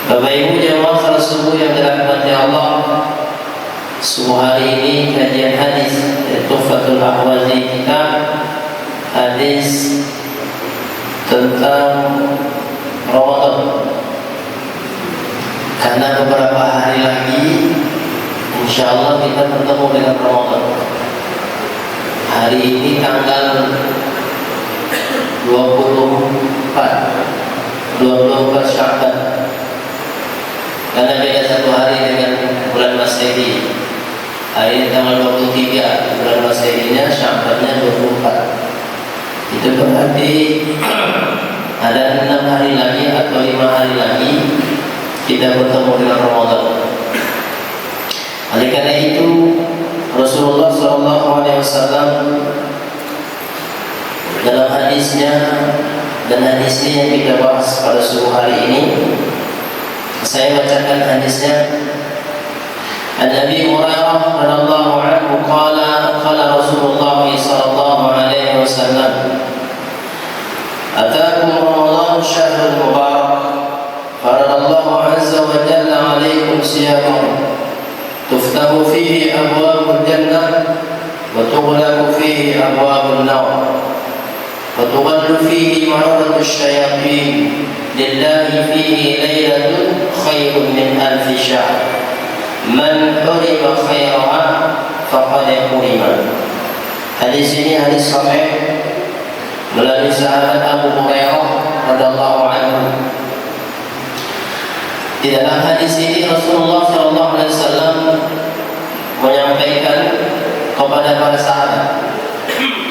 Bapak Ibu jemaah salat subuh yang dirahmati Allah, subuh hari ini kajian hadis Tuhfatul Ahwazi kita, hadis tentang Ramadan. Karena beberapa hari lagi insya Allah kita bertemu dengan Ramadan. Hari ini tanggal 24 Sya'ban. Karena beda satu hari dengan bulan Masehi. Hari ini tanggal 23 bulan Masehinya, Sya'bannya 24. Itu berarti ada 6 hari lagi atau 5 hari lagi kita bertemu dengan Ramadan. Oleh karena itu Rasulullah SAW dalam hadisnya, dan hadis ini yang kita bahas pada subuh hari ini, saya bacakan hadisnya. An Abi Hurairah radhiyallahu anhu qala Rasulullah sallallahu alaihi wasallam, Atakum Ramadan syahrul mubarak, faradallahu azza wa jalla alaikum siyamahu, tuftahu fihi abwabul jannah wa tughlaqu fihi abwabun nar, wa tughaddu fihi ma'aratus syayatin, lillahi fihi laylatun khairun min alfi syahr, man hurima khairaha faqad hurima. Hadis ini hadis sahih melalui sahabat Abu Hurairah radhiyallahu anhu. Di dalam hadis ini Rasulullah SAW menyampaikan kepada para sahabat.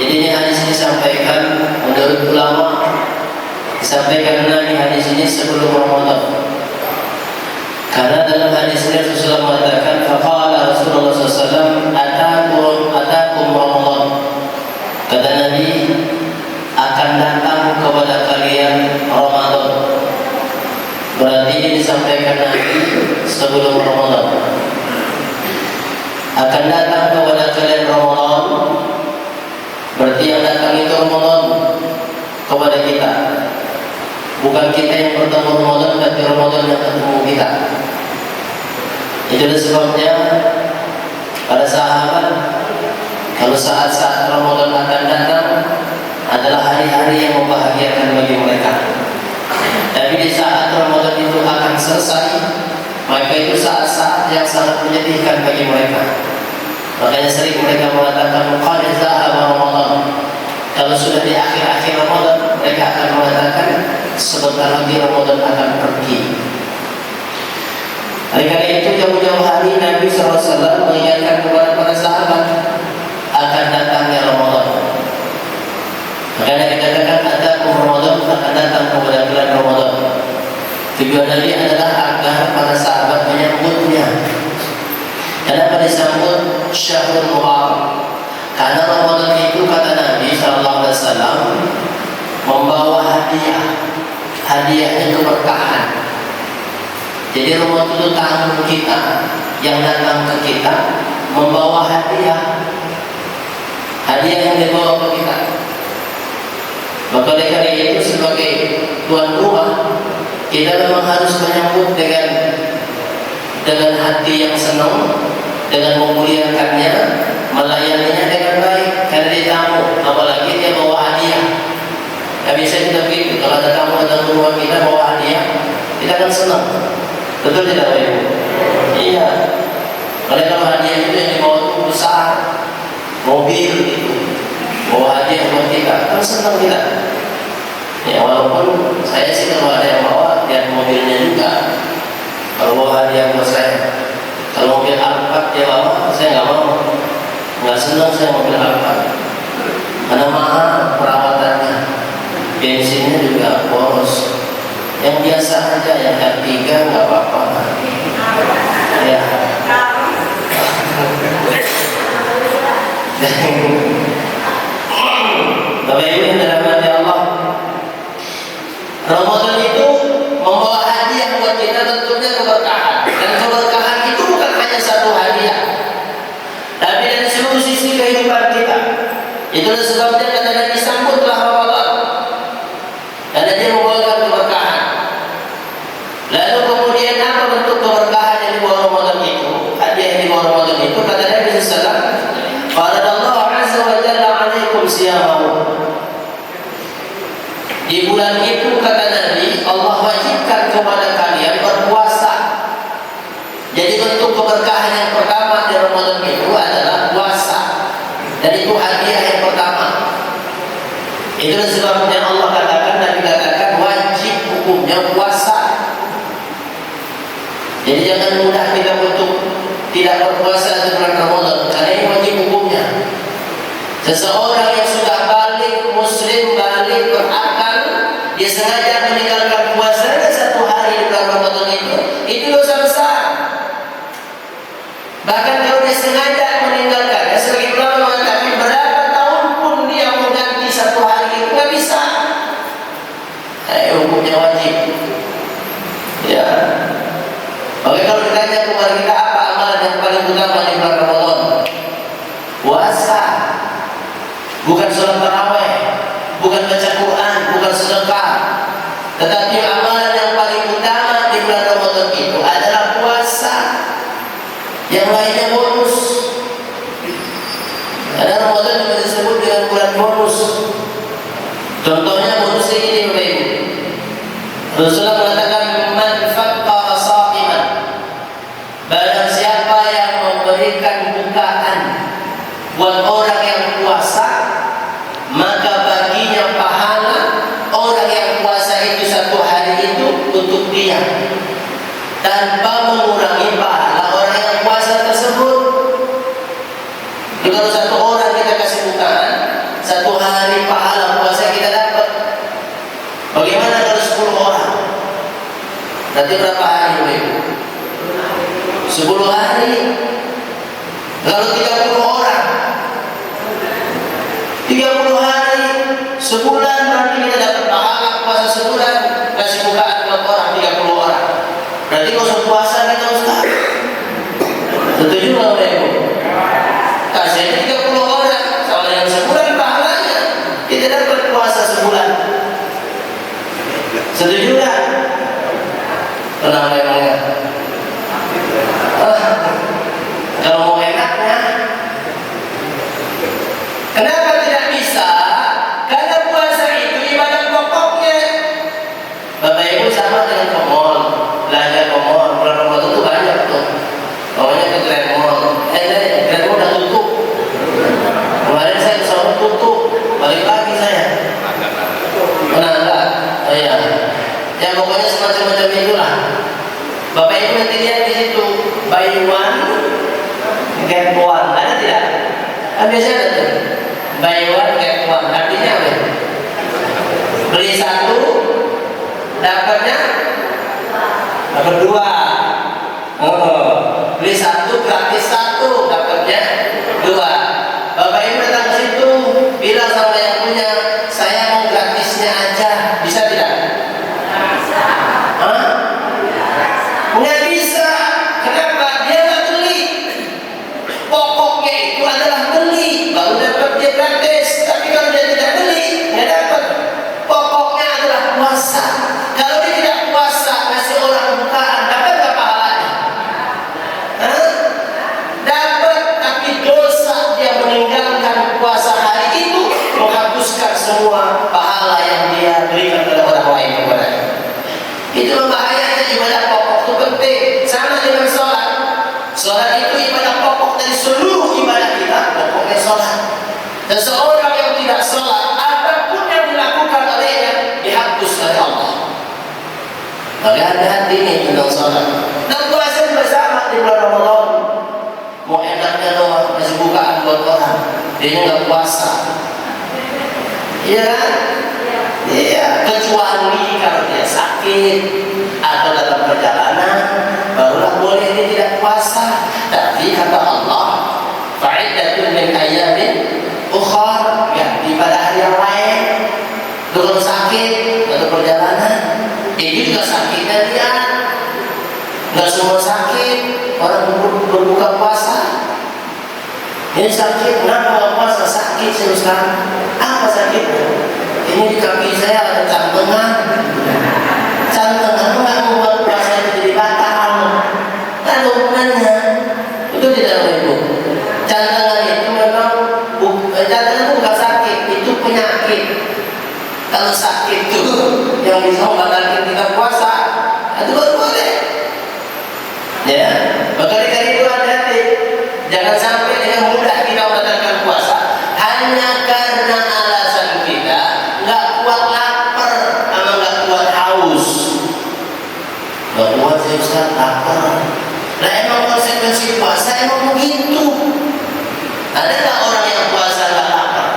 Jadi ini hadis ini disampaikan menurut ulama, disampaikan Nabi hadis ini sebelum Ramadan. Karena dalam hadis ini Rasulullah mengatakan, faqala Rasulullah SAW, atakum Ramadan. Kata Nabi, akan datang kepada kalian Ramadan. Berarti ini disampaikan Nabi sebelum Ramadan. Akan datang kepada kalian Ramadan, berarti yang datang itu Ramadan kepada kita. Bukan kita yang bertemu Ramadan, tapi Ramadan yang bertemu kita. Itulah sebabnya para sahabat, kalau saat-saat Ramadan akan datang, adalah hari-hari yang membahagiakan bagi mereka. Tapi di saat Ramadan itu akan selesai, maka itu saat-saat yang sangat menyedihkan bagi mereka. Makanya sering mereka mengatakan, qad zahaba Ramadan. Kalau sudah di akhir-akhir Ramadan, mereka akan mengatakan, sebentar lagi Ramadan akan pergi. Oleh karena itu jauh-jauh hari Nabi SAW mengingatkan kepada para sahabat akan datangnya Ramadan. Makanya dikatakan atakum Ramadan, akan datang kepada bulan Ramadan. Tujuan Nabi adalah agar para sahabat menyambutnya. Kenapa disambut syahrul mubarak? Karena Ramadan itu kata Nabi SAW membawa hadiah. Hadiahnya keberkahan. Jadi Ramadan itu tamu kita yang datang ke kita membawa hadiah. Hadiah yang dibawa ke kita. Maka oleh karena itu sebagai tuan rumah, kita memang harus menyambut dengan hati yang senang, dengan memuliakannya, melayaninya dengan baik. Karena dia tamu, apalagi dia bawa hadiah. Nah, biasa kita begitu, kalau ada tamu datang ke rumah kita bawa hadiah, kita akan senang. Betul tidak Pak Ibu? Iya. Oleh kalau hadiah itu yang dibawa itu besar, mobil itu, bawa hadiah buat kita, kan senang kita. Ya walaupun saya sih kalau ada yang bawa, lihat mobilnya juga. Kalau bawa hadiah buat saya, kalau mobil Alphard dia bawa, saya nggak mau. Nggak senang saya mobil Alphard. Karena mahal perawatannya, bensinnya juga boros. Yang biasa aja, yang R3 nggak apa-apa. Ya. Bapak Ibu yang dirahmati Allah, Ramadan itu membawa hadiah buat kita, tentunya keberkahan. Dan keberkahan itu bukan hanya satu hadiah, tapi dari seluruh sisi kehidupan kita. Itulah sebabnya kata Nabi, sambutlah Ramadan, karena dia membawa keberkahan. Lalu kemudian siyamahu. Di bulan itu kata Nabi, Allah wajibkan kepada kalian berpuasa. Jadi bentuk keberkahan yang pertama di Ramadan itu adalah puasa. Dan itu hadiah yang pertama. Itulah sebabnya Allah katakan, Nabi katakan wajib hukumnya puasa. Jadi jangan mudah kita untuk tidak berpuasa di bulan Ramadan, karena ini wajib hukumnya. Seseorang yang sudah balik, muslim, balik, berakal, dia sengaja meninggalkan puasanya satu hari di bulan Ramadan itu dosa besar. Bahkan kalau dia sengaja meninggalkannya, sebagai ulama mengatakan berapa tahun pun dia mau ganti satu hari itu nggak bisa. Hukumnya wajib. Ya. Oke, kalau ditanya kepada kita apa amalan yang paling utama di bulan Ramadan? Puasa. Bukan sholat tarawih, bukan baca Quran, bukan sedekah. Tetapi amalan yang paling utama di bulan Ramadan itu adalah puasa. Yang lainnya bonus. Ada Ramadan juga disebut dengan bulan bonus. Contohnya bonusnya ini, Bapak Ibu. Rasulullah mengatakan, man fattara sha'iman, barang siapa yang memberikan bukaan buat orang yang puasa, maka baginya pahala orang yang puasa itu satu hari itu untuk dia, tanpa mengurangi pahala orang yang puasa tersebut. Jadi kalau satu orang kita kasih bukaan, satu hari pahala puasa kita dapat. Bagaimana kalau 10 orang? Berarti berapa hari, Ibu? 10 hari. Kalau 30 orang, 30 hari, sebulan, berarti kita dapat pahala puasa sebulan. Kasih bukaan buat orang 30 orang. Berarti nggak usah puasa kita, Ustaz. Setuju nggak, Bapak Ibu? Kasih aja 30 orang, sama dengan sebulan pahalanya. Kita dapat puasa sebulan. Setuju nggak? Kenapa emangnya? Kalau mau enaknya, kenapa tidak bisa? Karena puasa itu ibadah pokoknya. Bapak Ibu sama dengan ke mall, belanja ke mall. Bulan Ramadan itu banyak tuh. Pokoknya ke Grand Mall. Grand Mall udah tutup. Kemarin saya ke sana tutup, balik lagi saya. Enggak? Oh iya. Ya pokoknya semacam-macam itulah. Bapak Ibu nanti lihat di situ, buy one get one, ada tidak? Kan biasanya ada tuh, buy one get one. Artinya apa? Beli satu, dapatnya dapat dua. Beli satu gratis satu, dapatnya dua. Bapak Ibu datang ke situ, bilang sama yang punya, saya mau gratisnya aja, bisa tidak? Nggak bisa. Kenapa? Dia nggak beli. Pokoknya itu adalah beli, baru dapat dia gratis. Tapi kalau dia tidak beli, nggak dapat. Pokoknya adalah puasa. Kalau dia tidak puasa, ngasih orang bukaan, dapat nggak pahalanya? Dapat, tapi dosa dia meninggalkan puasa hari itu menghapuskan semua pahala yang dia berikan kepada orang lain kepadanya. Itu bahayanya ibadah pokok itu penting. Sama dengan sholat. Sholat itu ibadah pokok dari seluruh ibadah kita. Pokoknya sholat. Seseorang yang tidak sholat, apapun yang dilakukan olehnya dihapus oleh Allah. Maka hati-hati ini tentang sholat. Dan puasa bersama di bulan Ramadan. Mau enaknya doang masih bukaan buat orang, dia nggak puasa. Iya kan? Iya, kecuali kalau dia sakit atau dalam perjalanan, barulah boleh dia tidak puasa. Tapi kata Allah, fa'iddatun min ayyamin ukhar, ya pada hari yang lain. Kalau sakit atau perjalanan, itu juga sakitnya dia. Nggak semua sakit orang berbuka puasa. Ini sakit, kenapa nggak puasa? Sakit sih Ustaz. Apa sakitnya? Ini di kaki saya ada cantengan. Cantengan itu nggak membuat puasa itu jadi batal. Ada hubungannya. Itu tidak Ibu. Cantengan itu memang cantengan itu bukan sakit. Ya, berkali-kali itu hati-hati. Jangan sampai dengan mudah kita membatalkan puasa hanya karena alasan kita nggak kuat lapar sama nggak kuat haus. Nggak kuat sih Ustaz, lapar. Nah emang konsekuensi puasa emang begitu. Ada nggak orang yang puasa nggak lapar?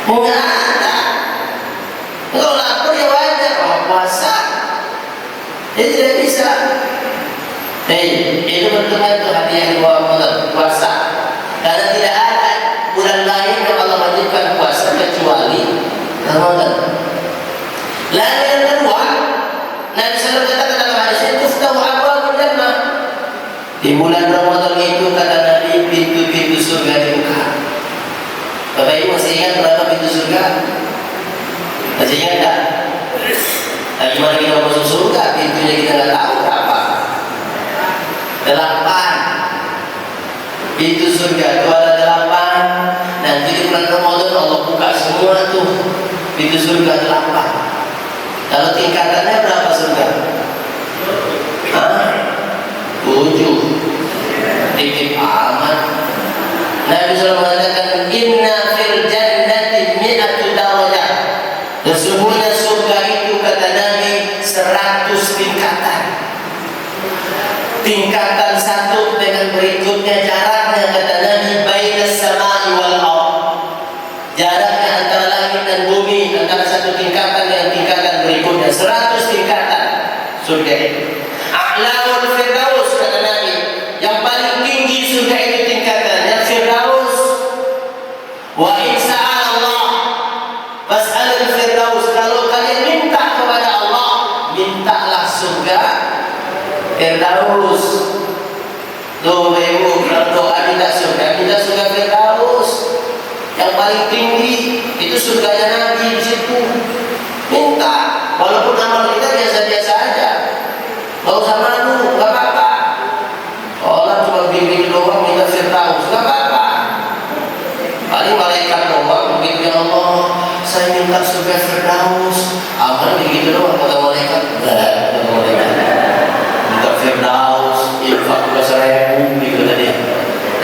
Nggak ada. Kalau lapar ya wajar, kalau puasa dia tidak bisa. Itu bentuknya itu hadiah puasa. Karena tidak ada bulan lain yang Allah wajibkan puasa kecuali Ramadan. Lalu yang kedua, Nabi SAW katakan dalam hadisnya, "Tuftahu abwaabul jannah." Di bulan Ramadan itu kata Nabi, pintu-pintu surga dibuka. Bapak Ibu masih ingat berapa pintu surga? Masih ingat tak? Nah, gimana kita masuk surga? Pintunya kita nggak tahu berapa. 8 pintu surga itu ada 8. Nanti di bulan Ramadan Allah buka semua tuh pintu surga 8. Kalau tingkatannya berapa surga? 7. Dikit amat. Nabi SAW mengatakan, "Inna fil jannati mi'atu darajah." Sesungguhnya surga itu kata Nabi 100 tingkatan. Tingkatan satu dengan berikutnya jaraknya kata Nabi bainas samai wal ardh. Jaraknya antara langit dan bumi, antara satu tingkatan dengan tingkatan berikutnya 100 tingkatan surga itu. A'laul firdaus kata Nabi, yang paling tinggi surga itu tingkatannya firdaus. Wa in sa'alallah fas'alul firdaus. Kalau kalian minta kepada Allah, mintalah surga Firdaus. Tuh Ibu, kalau doa minta surga Firdaus. Yang paling tinggi itu surganya Nabi di situ. Minta, walaupun amal kita biasa-biasa aja. Gak usah malu, gak apa-apa. Orang cuma bimbing doang minta Firdaus, gak apa-apa. Paling malaikat doang begitu, ya Allah, saya minta surga Firdaus. Amal begitu doang kata malaikat. Kata malaikat. Firdaus, infak 2.000 gitu tadi.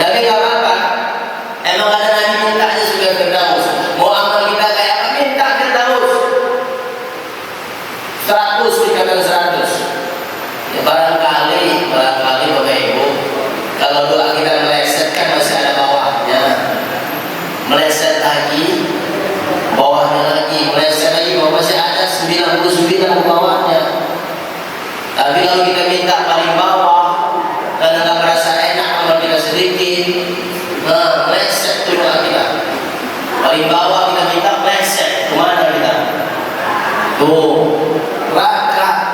Tapi nggak apa-apa. Emang ada Nabi mintanya surga Firdaus. Mau amal kita kayak apa? Minta Firdaus. 100 tingkatan 100. Ya barangkali Bapak Ibu, kalau doa kita meleset kan masih ada bawahnya. Meleset lagi, bawahnya lagi, meleset lagi, bawah masih ada 99 bawahnya. Tapi kalau kita minta paling bawah karena nggak merasa enak amal kita sedikit, nah meleset tuh doa kita. Paling bawah kita minta meleset, kemana kita? Tuh, raka.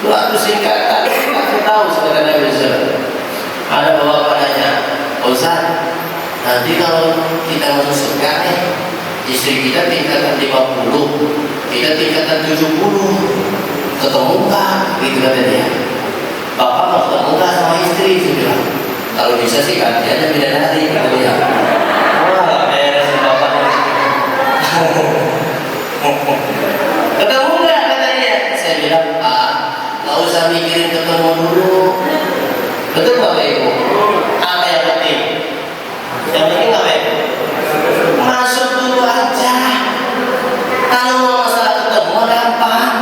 200 singkatan, kita tahu sekarang Nabi SAW. Ada bapak nanya, Ustaz, nanti kalau kita masuk surga nih, istri kita tingkatan 50, kita tingkatan 70. Ketemu nggak? Gitu kata dia. Bapak mau ketemu nggak sama istri? Dia bilang. Kalau bisa sih gantiannya bidadari, kata dia. Wah, beres bapaknya. Ketemu nggak? Kata dia. Saya bilang, nggak usah mikirin ketemu dulu. Betul Bapak Ibu? Apa yang penting? Yang penting apa ya? Masuk dulu aja. Kalau mau masalah ketemu gampang.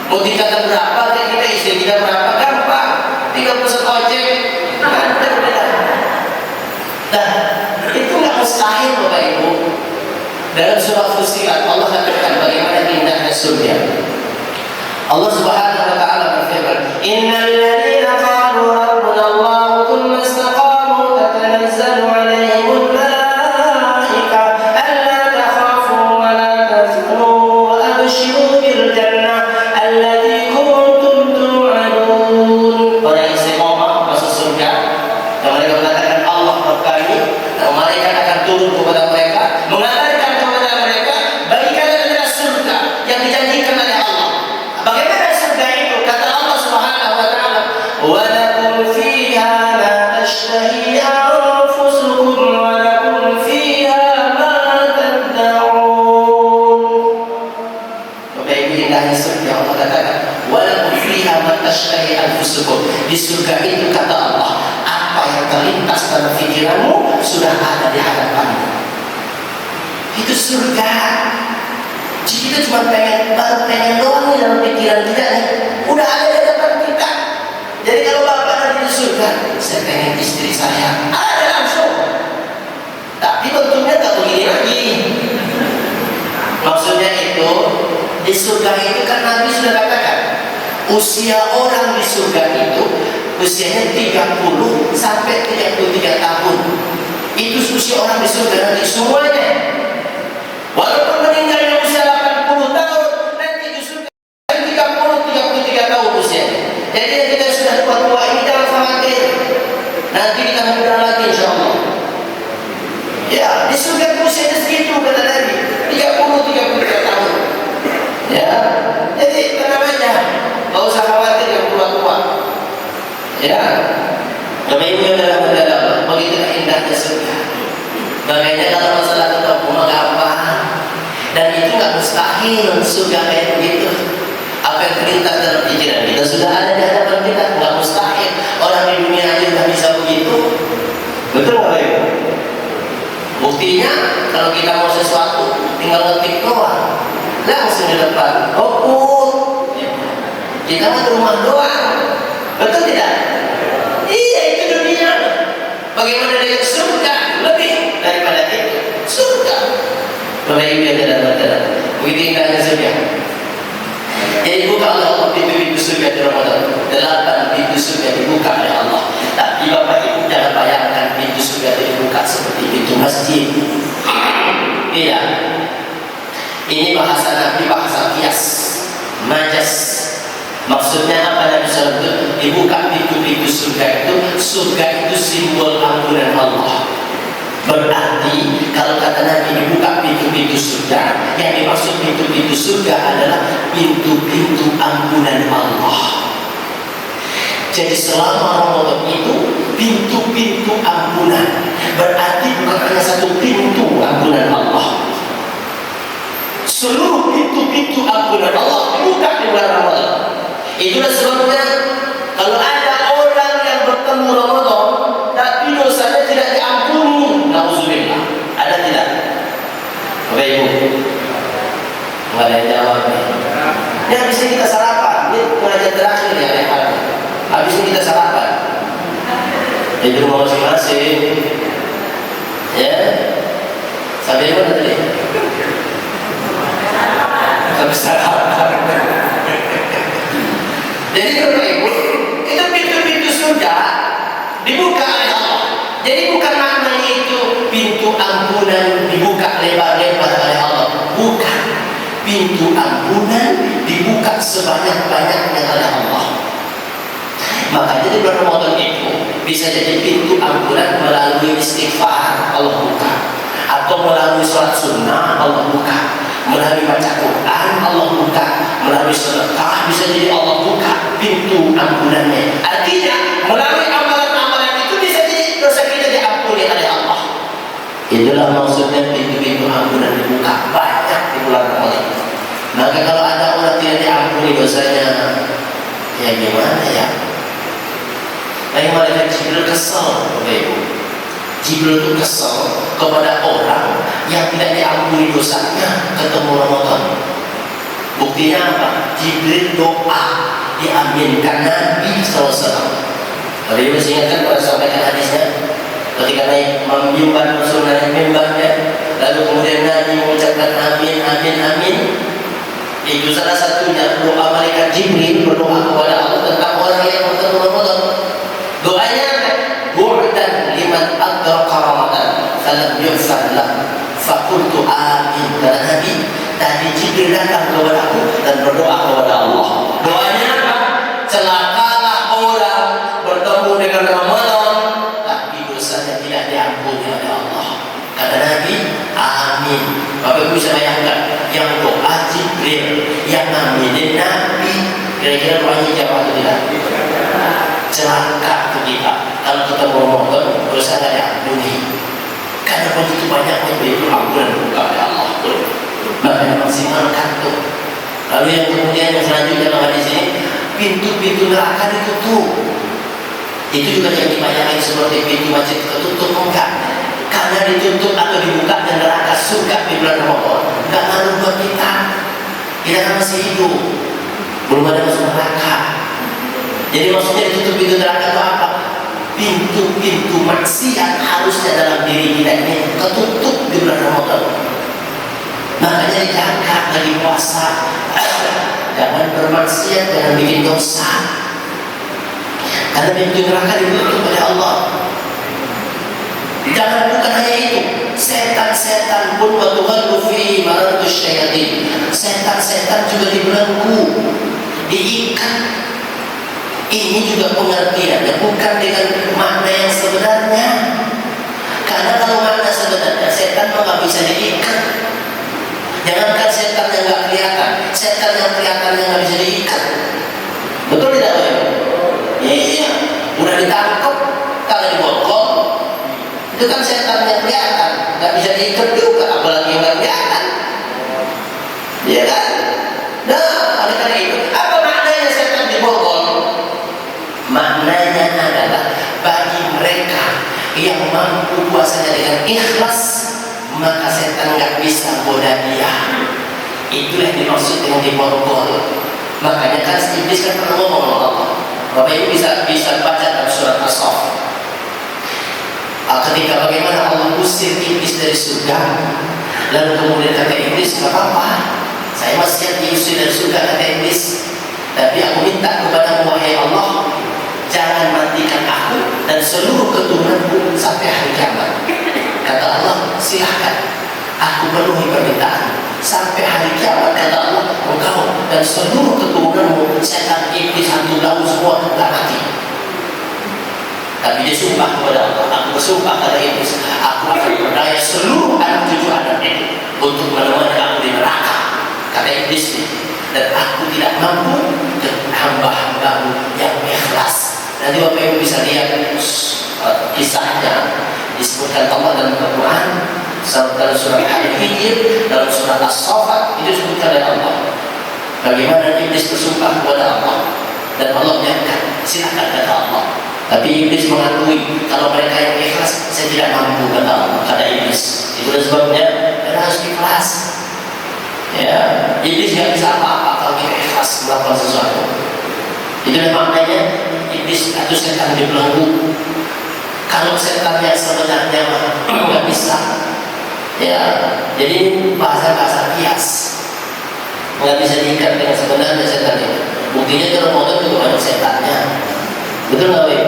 Mau tingkatan berapa, kita istri kita berapa, gampang. 30 ojek, kan udah. Nah, itu nggak mustahil Bapak Ibu. Dalam surah Fussilat Allah katakan bagaimana indahnya surga. Allah Subhanahu wa taala berfirman, "Innal ladzina qalu rabbuna Allah tsumma istaqamu tatanazzalu 'alaihimul malaika alla takhafu wa la tahzanu wa abshiru bil jannah allati kuntum tu'adun." Orang yang istiqomah masuk surga, dan mereka mengatakan Allah Rabb kami, dan malaikat akan turun kepada mereka, mengabarkan kepada mereka bagikan adalah surga yang dijanjikan oleh Allah. Bagaimana surga itu? Kata Allah Subhanahu wa taala, tashtahi anfusukum. Di surga itu kata Allah, apa yang terlintas dalam pikiranmu sudah ada di hadapanmu. Itu surga. Jadi kita cuma pengen doang nih dalam pikiran kita nih. Udah ada di hadapan kita. Jadi kalau bapak nanti di surga, saya pengen istri saya, ada langsung. Tapi bentuknya tak begini lagi. Maksudnya itu, di surga itu kan Nabi sudah katakan, usia orang di surga itu usianya 30 sampai 33 tahun. Itu usia orang di surga nanti semuanya. Walaupun meninggalnya usia 80 tahun, nanti di surga 33 tahun usianya. Jadi kita sudah tua-tua ini jangan khawatir. Nanti kita muda lagi insyaallah. Ya, di surga usianya segitu kata Nabi, 33 tahun. Ya, jadi tenang aja, nggak usah khawatir yang tua-tua. Ya, namanya adalah mendalam. Begitulah indahnya surga. Makanya kalau masalah ketemu gampang, dan itu nggak mustahil surga kayak begitu. Apa yang terlintas dalam pikiran kita sudah ada di hadapan kita, nggak mustahil. Orang di dunia aja nggak bisa begitu. Betul nggak Ibu? Buktinya kalau kita mau sesuatu tinggal ngetik doang, langsung di depan. Oh, kita mau ke rumah doang. Betul tidak? Iya, itu dunia. Bagaimana dengan surga? Lebih daripada itu. Surga. Bapak Ibu yang dalam begitu indahnya surga. Jadi buka Allah pintu-pintu surga di Ramadan. 8 pintu surga dibuka oleh Allah. Tapi Bapak Ibu jangan bayangkan pintu surga dibuka seperti pintu masjid. Tidak. Ini bahasa Nabi, bahasa kias, majas. Maksudnya apa Nabi SAW itu? Dibuka pintu-pintu surga itu simbol ampunan Allah. Berarti kalau kata Nabi dibuka pintu-pintu surga, yang dimaksud pintu-pintu surga adalah pintu-pintu ampunan Allah. Jadi selama Ramadan itu pintu-pintu ampunan. Berarti bukan hanya satu pintu ampunan Allah. Seluruh pintu-pintu ampunan Allah dibuka di bulan Ramadan. Itulah sebabnya kalau ada orang yang bertemu Ramadan tapi dosanya tidak diampuni, nauzubillah. Ada tidak? Bapak Ibu? Enggak ada yang jawab nih. Ya habis ini kita sarapan. Ini pengajian terakhir ya rehat. Habis ini kita sarapan. Di rumah masing-masing. Ya. Sampai mana tadi? Sampai sarapan. Jadi Bapak Ibu, itu pintu-pintu surga dibuka oleh Allah. Jadi bukan maknanya itu pintu ampunan dibuka lebar-lebar oleh Allah. Bukan. Pintu ampunan dibuka sebanyak-banyaknya oleh Allah. Makanya di bulan Ramadan itu bisa jadi pintu ampunan melalui istighfar Allah buka, atau melalui sholat sunnah Allah buka, melalui baca Quran Allah buka, melalui sedekah bisa jadi Allah buka pintu ampunannya. Artinya melalui amalan-amalan itu bisa jadi dosa kita diampuni oleh Allah. Itulah maksudnya pintu-pintu ampunan dibuka banyak di bulan Ramadan. Maka kalau ada orang tidak diampuni dosanya, ya gimana ya? Tapi malaikat Jibril kesal, Bapak Ibu. Jibril itu kesal kepada orang yang tidak diampuni dosanya ketemu Ramadan. Buktinya apa? Jibril doa diaminkan Nabi SAW. Kalau Ibu masih ingat kan pada sampaikan hadisnya, ketika naik mimbar, Rasul naik mimbarnya, lalu kemudian Nabi mengucapkan amin, amin, amin. Itu salah satunya doa malaikat Jibril berdoa kepada Allah tentang orang yang bertemu Ramadan. Doanya bu'dan liman adraka Ramadan falam yughfar lahu faqultu amin. Kata Nabi, tadi Jibril datang kepada aku dan berdoa kepada Allah. Doanya apa? Celakalah orang bertemu dengan Ramadan tapi dosanya tidak diampuni oleh Allah. Kata Nabi, amin. Bapak Ibu bisa bayangkan yang doa Jibril, yang aminin Nabi, kira-kira doanya jawab atau tidak? Celaka itu kita kalau kita Ramadan dosa tidak diampuni. Karena begitu banyaknya beribu ampunan kepada Allah. Makanya maksimalkan tuh. Lalu yang kemudian yang selanjutnya dalam hadis ini, pintu-pintu neraka ditutup. Itu juga yang dibayangkan seperti pintu masjid ketutup, enggak. Karena ditutup atau dibuka dan neraka surga di bulan Ramadan, enggak ngaruh buat kita. Kita kan masih hidup, belum ada masuk neraka. Jadi maksudnya ditutup pintu neraka itu apa? Pintu-pintu maksiat harusnya dalam diri kita ini ketutup di bulan Ramadan. Makanya dijaga lagi puasa. Jangan bermaksiat, jangan bikin dosa. Karena pintu neraka ditutup oleh Allah. Jangan bukan hanya itu, setan-setan pun watughallu fi maradus syayatin. Setan-setan juga dibelenggu, diikat. Ini juga pengertiannya bukan dengan makna yang sebenarnya. Karena kalau makna sebenarnya setan nggak bisa diikat. Jangankan setan yang nggak kelihatan, setan yang kelihatannya nggak bisa diikat. Betul tidak, Pak? Iya, udah ditangkap, tangan dibokong. Itu kan setan yang kelihatan, nggak bisa diikat juga, apalagi yang nggak kelihatan. Iya kan? Nah, oleh karena itu, apa maknanya setan dibokong? Maknanya adalah bagi mereka yang mampu puasanya dengan ikhlas, maka setan nggak bisa goda dia. Itulah yang dimaksud dengan diborgol. Makanya kan iblis kan pernah ngomong sama Allah. Bapak Ibu bisa baca dalam surat As-Saff. Ketika bagaimana Allah usir iblis dari surga, lalu kemudian kata iblis, nggak apa-apa, saya masih siap diusir dari surga, kata iblis. Tapi aku minta kepada wahai Allah, jangan matikan aku dan seluruh keturunanku sampai hari kiamat. Kata Allah, silahkan, aku penuhi permintaan sampai hari kiamat. Kata Allah, engkau dan seluruh keturunanmu, setan, iblis, hantu laut semua tidak mati. Tapi dia sumpah kepada Allah, aku bersumpah kata iblis, aku akan berdaya seluruh anak cucu Adam itu untuk menemani aku di neraka. Kata iblis, dan aku tidak mampu dengan hamba-hambamu yang ikhlas. Nanti Bapak Ibu bisa lihat kisahnya disebutkan Allah dalam Al-Quran, dalam surat Al-Hijr, dalam surat As-Saffat, itu disebutkan oleh Allah bagaimana iblis bersumpah kepada Allah dan Allah menyatakan silakan, kata Allah. Tapi iblis mengakui kalau mereka yang ikhlas, saya tidak mampu, kata Allah, kata iblis. Itu sebabnya kita harus ikhlas. Ya, iblis tidak bisa apa-apa kalau kita ikhlas melakukan sesuatu. Itulah maknanya iblis atau setan dibelenggu. Kalau setan yang sebenarnya nggak bisa, ya, jadi bahasa-bahasa kias, nggak bisa diikat dengan sebenarnya setan itu. Buktinya kalau motor juga banyak setannya, betul nggak, Wei?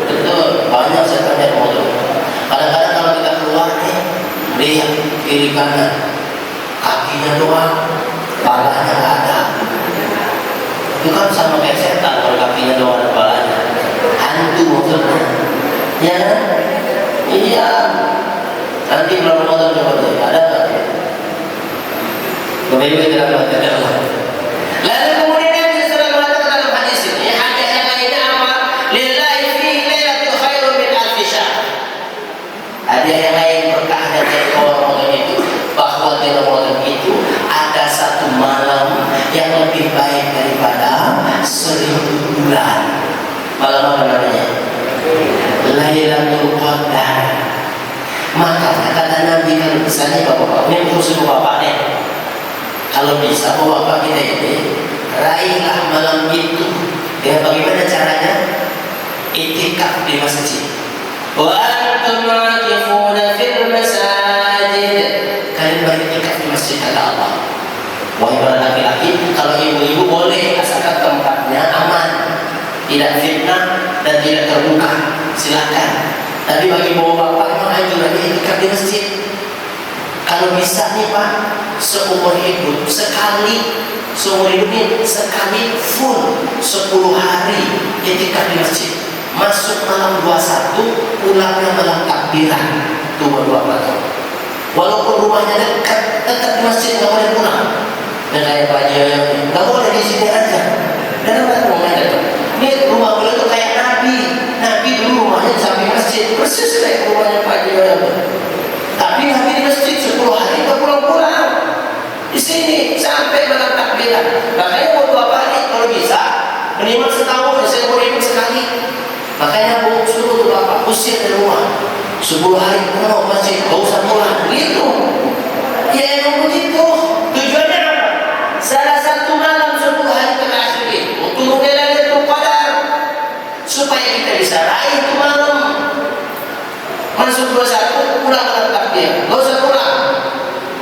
Betul, banyak setannya motor. Kadang-kadang kalau kita keluar nih, lihat kiri kanan, kakinya doang, kepalanya nggak ada. Itu kan sama kayak setan, kalau kakinya doang ada kepalanya, hantu motornya. Ya, iya. Nanti bulan Ramadan coba deh, ada nggak? Bapak Ibu kita mengatakan Allah. Lalu kemudian Nabi sedang mengatakan dalam hadis ini, hadis yang lainnya apa? Lillahi fi lailatul khairun min alfi syahr. Ada yang lain berkahnya dari Ramadan itu, bahwa di Ramadan itu ada satu malam yang lebih baik daripada 1000 bulan. Malam apa namanya? Lailatul Qadar. Maka kata Nabi, kalau misalnya bapak-bapak ini khusus bapak nih, kalau bisa bapak kita ini raihlah malam itu dengan bagaimana caranya? Iktikaf di masjid. Wa antum aqifuna fil masajid. Kalian beriktikaf di masjid, kata Allah. Wahai para laki-laki, kalau ibu-ibu boleh asalkan tempatnya aman, tidak fitnah dan tidak terbuka, silakan. Tapi bagi bapak-bapak memang anjurannya iktikaf di masjid. Kalau bisa nih Pak, seumur hidup sekali, seumur hidup ini sekali full 10 hari iktikaf di masjid. Masuk malam 21, pulangnya malam takbiran 22 malam. Walaupun rumahnya dekat, tetap di masjid, nggak boleh pulang. Dan kayak Pak Jaya, nggak boleh di sini aja. Dan nggak rumahnya dekat. Ini rumah beliau itu kayak Nabi. Nabi dulu rumahnya di samping masjid, persis kayak rumahnya Pak Jaya. Tapi Nabi di masjid 10 hari nggak pulang-pulang. Di sini sampai malam takbiran. Makanya buat bapak ini kalau bisa mabuk, saya mau ribut sekali. Makanya Bu suruh tuh bapak usir dari rumah. 10 hari penuh masih gak usah pulang. Begitu. Ya emang begitu. Tujuannya apa? Salah satu malam 10 hari terakhir untuk mengenal itu Qadar, supaya kita bisa raih itu malam. Masuk 21 pulang ke takdir. Gak usah pulang.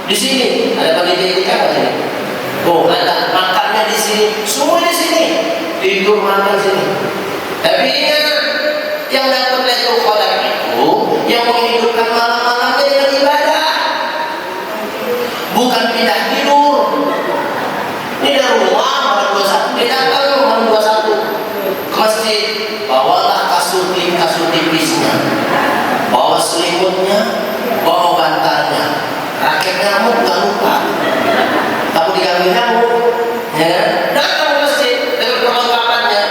Di sini ada panitia kita apa sini? Oh, ada makannya di sini. Semua di sini. Tidur makan sini. Tapi ingat, yang dapat Lailatul Qadar itu yang menghidupkan malam-malamnya dengan ibadah, bukan pindah tidur. Ini dari rumah malam 21, dia datang malam 21 ke masjid, bawalah kasur tipisnya, bawa selimutnya, bawa bantalnya, raket nyamuk gak lupa, takut diganggu nyamuk, ya kan? Datang ke masjid dengan perlengkapannya.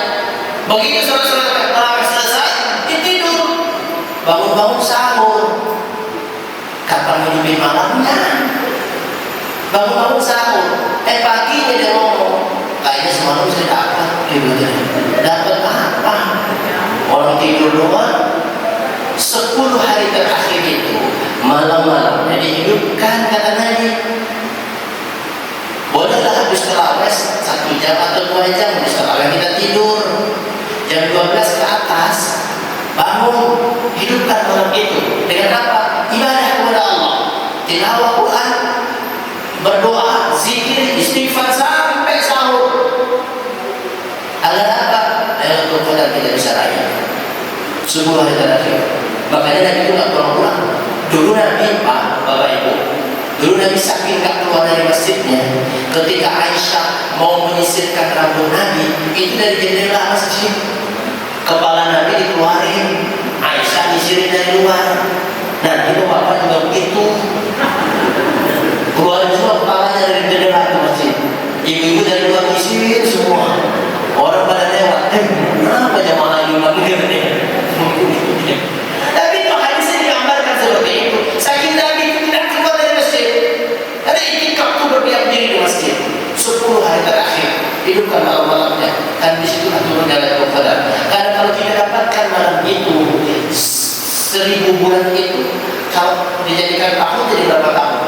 Begitu sholat tarawih selesai, dia tidur, bangun-bangun sahur. Kapan hidupin malamnya? Bangun-bangun sahur. Paginya dia ngomong, kayaknya semalam saya dapat. Dapat apa? Orang tidur doang. 10 hari terakhir itu malam-malamnya dihidupkan, kata Nabi. Bolehlah habis tarawih 1 jam atau 2 jam habis tarawih kita tidur. Jam 12 ke atas bangun, hidupkan malam itu dengan apa? Ibadah kepada Allah, tilawah Quran, berdoa, zikir, istighfar sampai sahur. Agar apa? Lailatul Qadar kita bisa raih 10 hari terakhir. Makanya Nabi itu gak pulang-pulang. Dulu Nabi, Pak, Bapak Ibu, dulu Nabi saking gak keluar dari masjidnya, ketika Aisyah mau menyisirkan rambut Nabi, itu dari jendela masjid, kepala Nabi dikeluarin, Aisyah nyisirin dari luar. Nah itu Bapak juga begitu, keluarin semua kepalanya dari jendela ke masjid. Ibu-ibu dari luar nyisirin semua. Orang pada lewat, kenapa jamaah lima begini? Tapi itu hadisnya digambarkan seperti itu. Saking Nabi itu tidak keluar dari masjid, karena itikaf itu berdiam diri di masjid 10 hari terakhir, hidupkan malam-malamnya. Dan di situ turun Lailatul Qadar. Karena kalau kita dapatkan malam itu 1000 bulan itu, kalau dijadikan tahun jadi berapa tahun?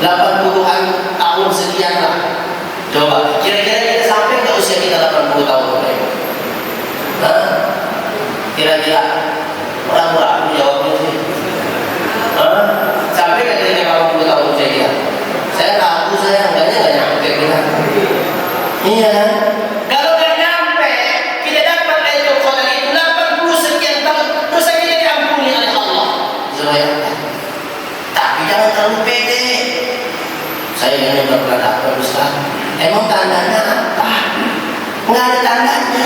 80-an tahun sekian lah. Coba, kira-kira kita sampai nggak usia kita 80 tahun? Kira-kira orang-orang jawabnya sih. Sampai nggak kira-kira 80 tahun usia kita? Saya tahu, saya enggaknya nggak nyampe kita. Iya. Kalau nggak nyampe, kita dapat Lailatul Qadar itu 80 sekian tahun, dosa kita diampuni oleh Allah. Tapi jangan terlalu pede. Saya ini nggak pernah dapat, Ustaz. Emang tandanya apa? Nggak ada tandanya.